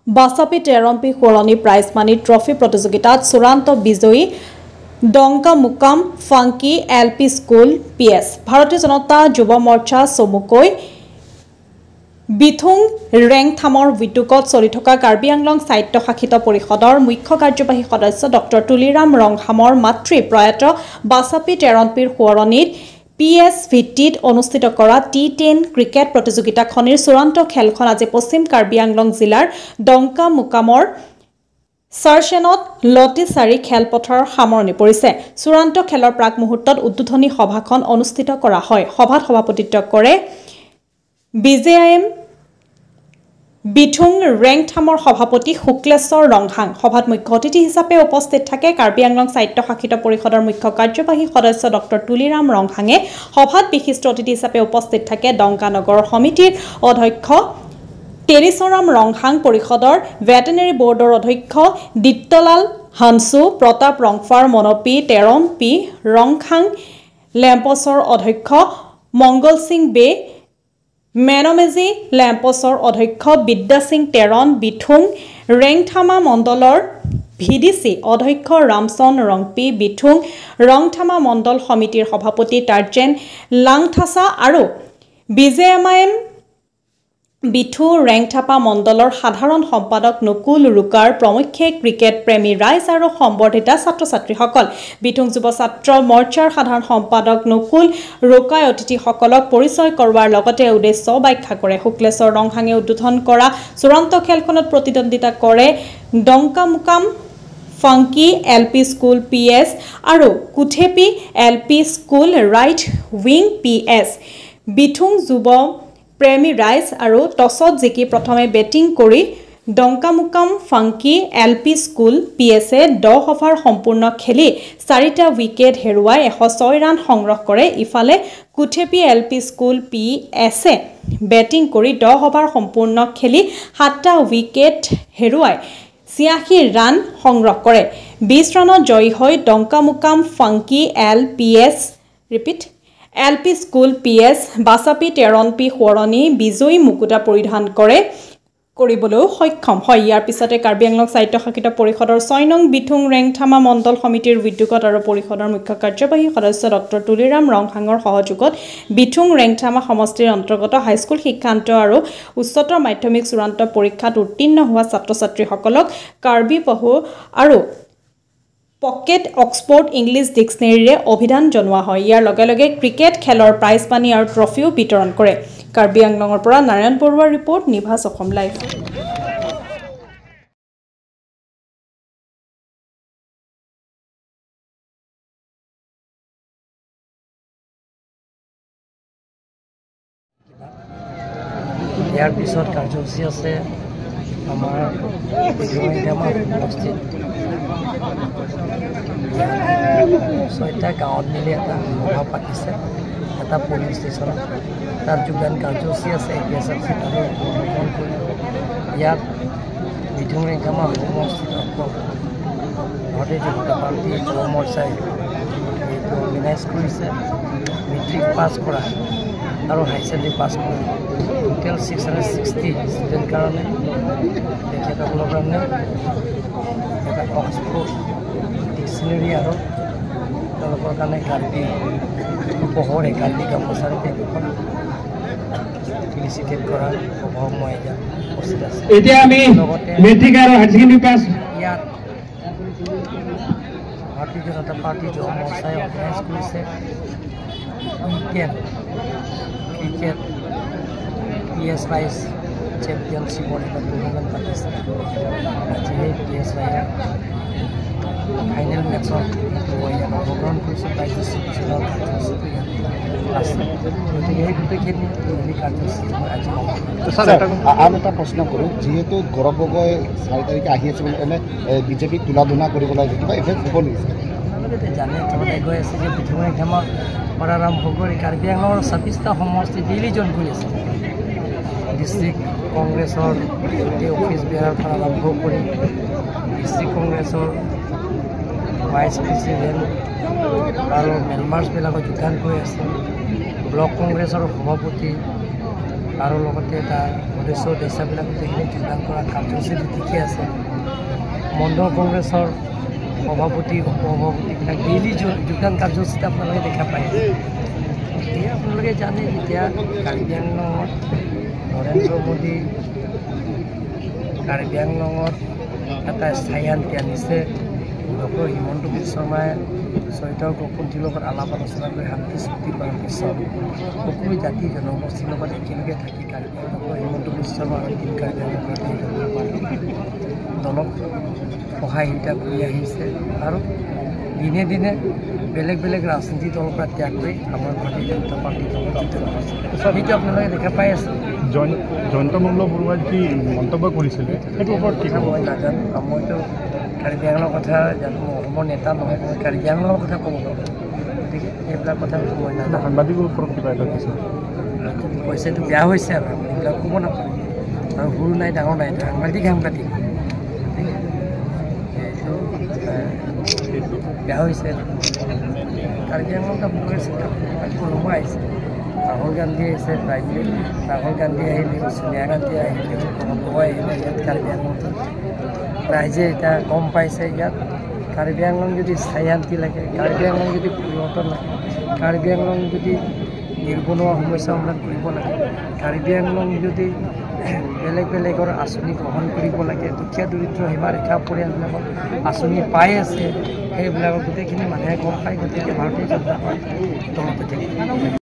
বাছাপি 13 সোঁৱৰণী prize money trophy প্ৰতিযোগিতাত চূড়ান্ত বিজয়ী ডংকা মুকাম ফাংকি LP স্কুল PS ভাৰতীয় জনতা যুৱ মৰ্চা চমুকৈ বিথুং ৰেংথামৰ উদ্যোগত চলি থকা কাৰ্বি আংলং সাহিত্য শাখিত পৰিষদৰ মুখ্য কাৰ্যবাহী সদস্য ডক্টৰ তুলিৰাম ৰংহামৰ মাতৃ প্ৰয়াত বাছাপি 13 সোঁৱৰণীত PS ভিত্তিত অনুষ্ঠিত কৰা T10 ক্ৰিকেট প্ৰতিযোগিতাখনিৰ চূড়ান্ত খেলখন আজি পশ্চিম কাৰ্বি আংলং জিলাৰ ডংকা মুকামৰ সাৰচেনত লটিচাৰি খেলপথাৰৰ সামৰণি পৰিছে চূড়ান্ত খেলৰ প্ৰাক মুহূৰ্তত উদ্বোধনী সভাখন অনুষ্ঠিত কৰা হয় সভাত সভাপতিত্ব কৰে BJM বিথুং ৰেংথামৰ সভাপতি শুক্লেশ্বৰ ৰংহাং সভাত মুখ্য অতিথি হিচাপে উপস্থিত থাকে কাৰ্বি আংলং সাহিত্য শাখিত পৰিষদৰ মুখ্য কাৰ্যবাহী সদস্য ডক্টৰ তুলিৰাম ৰংহাঙে সভাত বিশিষ্ট অতিথি হিচাপে উপস্থিত থাকে ডংকা নগৰ সমিতিৰ অধ্যক্ষ তেৰিছৰাম ৰংহাং পৰিষদৰ ভেটেনেৰি বৰ্ডৰ অধ্যক্ষ দিত্তলাল হানসু প্ৰতাপ ৰংফাৰ মনপি 13 ৰংহাং লেম্পছৰ অধ্যক্ষ মংগল সিং বে মেনমেজি লেম্পছৰ অধ্যক্ষ বিদ্যা সিং 13 বিথুং ৰেংথামা মণ্ডলৰ VDC অধ্যক্ষ ৰামচন ৰংপি বিথুং ৰংথামা মণ্ডল সমিতিৰ সভাপতি টাৰ্জেন লাংথাসা আৰু BJMIM বিথু ৰেংথাপা মণ্ডলৰ সাধাৰণ সম্পাদক নকুল ৰুকাৰ প্ৰমুখ্যে ক্ৰিকেট প্ৰেমী ৰাইজ আৰু সম্বৰ্ধিত ছাত্ৰ-ছাত্ৰীসকল বিথুং যুৱ ছাত্ৰ মৰ্চাৰ সাধাৰণ সম্পাদক নকুল ৰুকাই অতিথিসকলক পৰিচয় কৰোৱাৰ লগতে উদ্দেশ্য ব্যাখ্যা কৰে শুক্লেশ্বৰ ৰংহাঙে উদ্বোধন কৰা চূড়ান্ত খেলখনত প্ৰতিদ্বন্দ্বিতা কৰে ডংকা মুকাম ফাংকি LP স্কুল PS আৰু কুথেপি LP school right wing PS বিথুং যুৱ প্ৰেমী ৰাইজ আৰু টছত জিকি প্ৰথমে বেটিং কৰি ডংকা মুকাম funky LP school PS 10 over সম্পূৰ্ণ খেলি 4টা উইকেট হেৰুৱাই 106 ৰান সংগ্ৰহ কৰে ইফালে কুথেপি LP স্কুল PS বেটিং কৰি 10 অভাৰ সম্পূৰ্ণ খেলি 7টা উইকেট হেৰুৱাই 86 ৰান সংগ্ৰহ কৰে 20 ৰানত জয়ী হৈ ডংকা মুকাম ফাংকি LP স্কুল PS বাছাপি 13 সোঁৱৰণী বিজয়ী মুকুতা পৰিধান কৰিবলৈ সক্ষম হয় ইয়াৰ পিছতে কাৰ্বি আংলং সাহিত্য শাখিত পৰিষদৰ 6 নং বিথুং ৰেংথামা মণ্ডল সমিতিৰ উদ্যোগত আৰু পৰিষদৰ মুখ্য কাৰ্যবাহী সদস্য ডক্টৰ তুলিৰাম ৰংহাঙৰ সহযোগত বিথুং ৰেংথামা সমষ্টিৰ অন্তৰ্গত হাইস্কুল শিক্ষান্ত আৰু উচ্চতৰ মাধ্যমিক চূড়ান্ত পৰীক্ষাত উত্তীৰ্ণ হোৱা ছাত্ৰ-ছাত্ৰীসকলক কাৰ্বি পহু আৰু পকেট অক্সফোৰ্ড ইংলিছ ডিক্সনেৰীৰে অভিধান জনোৱা হয় ইয়াৰ লগে লগে ক্ৰিকেট খেলৰ প্ৰাইজ মানি আৰু ট্ৰফিও বিতৰণ কৰে কাৰ্বি আংলঙৰ পৰা নাৰায়ণ বৰুৱাৰ ৰিপৰ্ট নিভাস অসম লাইভ ইয়াৰ পিছত কাৰ্যসূচী আছে আমাৰ উপস্থিত 6টা গাঁৱত মিলি এটা সভা পাতিছে এটা পুলিচ ষ্টেচনত তাৰ যোগদান কাৰ্যসূচী আছে APSRC তাৰে উদ্বোধন কৰি ইয়াত বিথুং ৰেংথামা সমষ্টিত ভাৰতীয় জনতা পাৰ্টি যুৱ মৰ্চাই এইটো অৰ্গেনাইজ কৰিছে মেট্ৰিক পাছ কৰা আৰু হাই ছেকেণ্ডেৰী পাছ কৰা টোটেল 660 ষ্টুডেণ্ট কাৰণে তেখেতসকলৰ কাৰণে এটা অক্সফোৰ্ড ডিক্সনেৰী আৰু তেওঁলোকৰ কাৰণে কাৰ্বি উপহাৰে কাৰ্বি গামোচাৰে তেওঁলোকক ফেলিচিটেট কৰাৰ সভাও মই ইয়াত উপস্থিত আছে এতিয়া আমি মেট্ৰিক আৰু হাই ছেকেণ্ডেৰী পাছ ইয়াত ভাৰতীয় জনতা পাৰ্টি যুৱ মৰ্চাই অৰ্গেনাইজ কৰিছে ক্ৰিকেট PS Vice চেম্পিয়নশ্বিপৰ এটা টুৰ্ণামেণ্ট পাতিছে আজি সেই PS Vice ফাইনেল মেটছত মই অংশগ্ৰহণ কৰিছোঁ পাৰ্টিচিপেশ্যনৰ কাৰ্যসূচীটো ইয়াত আছে গতিকে এই গোটেইখিনি কাৰ্যসূচী মই আজি আন এটা প্ৰশ্ন কৰোঁ যিহেতু গৌৰৱ গগৈ 4 তাৰিখে আহি আছে বুলি এনে বিজেপিক তুলাধনা কৰিবলৈ কিবা ইভেণ্ট হ'ব নেকি জানে তহঁতে গৈ আছে যে বিথুং ৰেংথামাৰ পৰা আৰম্ভ কৰি কাৰ্বি আংলঙৰ 26টা সমষ্টি ডিভিজন কৰি আছে ডিষ্ট্ৰিক্ট কংগ্ৰেছৰ অফিচ বিহাৰৰ পৰা আৰম্ভ কৰি ডিষ্ট্ৰিক্ট কংগ্ৰেছৰ ভাইচ প্ৰেচিডেণ্ট আৰু মেম্বাৰ্ছবিলাকক যোগদান কৰি আছে ব্লক কংগ্ৰেছৰ সভাপতি আৰু লগতে তাৰ সদস্য সদস্যবিলাক গোটেইখিনি যোগদান কৰা কাৰ্যসূচীটো ঠিকে আছে মণ্ডল কংগ্ৰেছৰ সভাপতি উপসভাপতিবিলাক ডেইলি যোগদান কাৰ্যসূচীত আপোনালোকে দেখা পায় এতিয়া আপোনালোকে জানে যেতিয়া কাৰ্বি আংলঙত নৰেন্দ্ৰ মোদী কাৰ্বি আংলঙত এটা স্থায়ী শান্তি আনিছে ডক্টৰ হিমন্ত বিশ্ব শৰ্মাই চৈতৰ গৌপন্থীৰ লগত আলাপ আলোচনা কৰি শান্তি চুক্তি কৰাৰ পিছত সকলো জাতি জনগোষ্ঠীৰ লগত একেলগে থাকি কাৰ্বি ডক্টৰ হিমন্ত বিশ্ব শৰ্মা আৰু টিম কাৰ্বি দলক সহায়িতা কৰি আহিছে আৰু দিনে দিনে বেলেগ বেলেগ ৰাজনীতি দলৰ পৰা ত্যাগ কৰি আমাৰ ভাৰতীয় জনতা পাৰ্টীৰ দলত যুদ্ধ কৰিছে সেইটো আপোনালোকে দেখা পাই আছে জয়ন্ত মল্ল বৰুৱাই যি মন্তব্য কৰিছিলে সেইটোৰ ওপৰত কি মই নাজানো মইতো কাৰ্বি আংলঙৰ কথা জানো অসমৰ নেতা নহয় মই কাৰ্বি আংলঙৰ কথা ক'ব নোৱাৰোঁ গতিকে এইবিলাক কথা মই নাজানো সাংবাদিকৰ ওপৰত কিবা এটা কৈছে পইচাটো বেয়া হৈছে আৰু এইবিলাক ক'ব নাপায় আৰু সৰু নাই ডাঙৰ নাই সাংবাদিক গতিকে এইটো বেয়া হৈছে কাৰ্বি আংলঙত আপোনালোকে চিন্তা কৰিব আহিছে ৰাহুল গান্ধী আহিছে ৰাহুল গান্ধী আহিলে ছোনিয়া গান্ধী আহিলে গগৈ আহিলে ইয়াত কাৰ্বি আংলঙত ৰাইজে এতিয়া গম পাইছে ইয়াত কাৰ্বি আংলং যদি স্থায়ী শান্তি লাগে কাৰ্বি আংলং যদি পৰিৱৰ্তন লাগে কাৰ্বি আংলং যদি নিবনুৱা সমস্যা সমাধান কৰিব লাগে কাৰ্বি আংলং যদি বেলেগ বেলেগৰ আঁচনি গ্ৰহণ কৰিব লাগে দুখীয়া দৰিদ্ৰ সীমাৰেখা পৰিয়ালবিলাকৰ আঁচনি পাই আছে সেইবিলাকৰ গোটেইখিনি মানুহে গম পায় গতিকে ভাৰতীয় জনতা পাৰ্টীৰ দলতে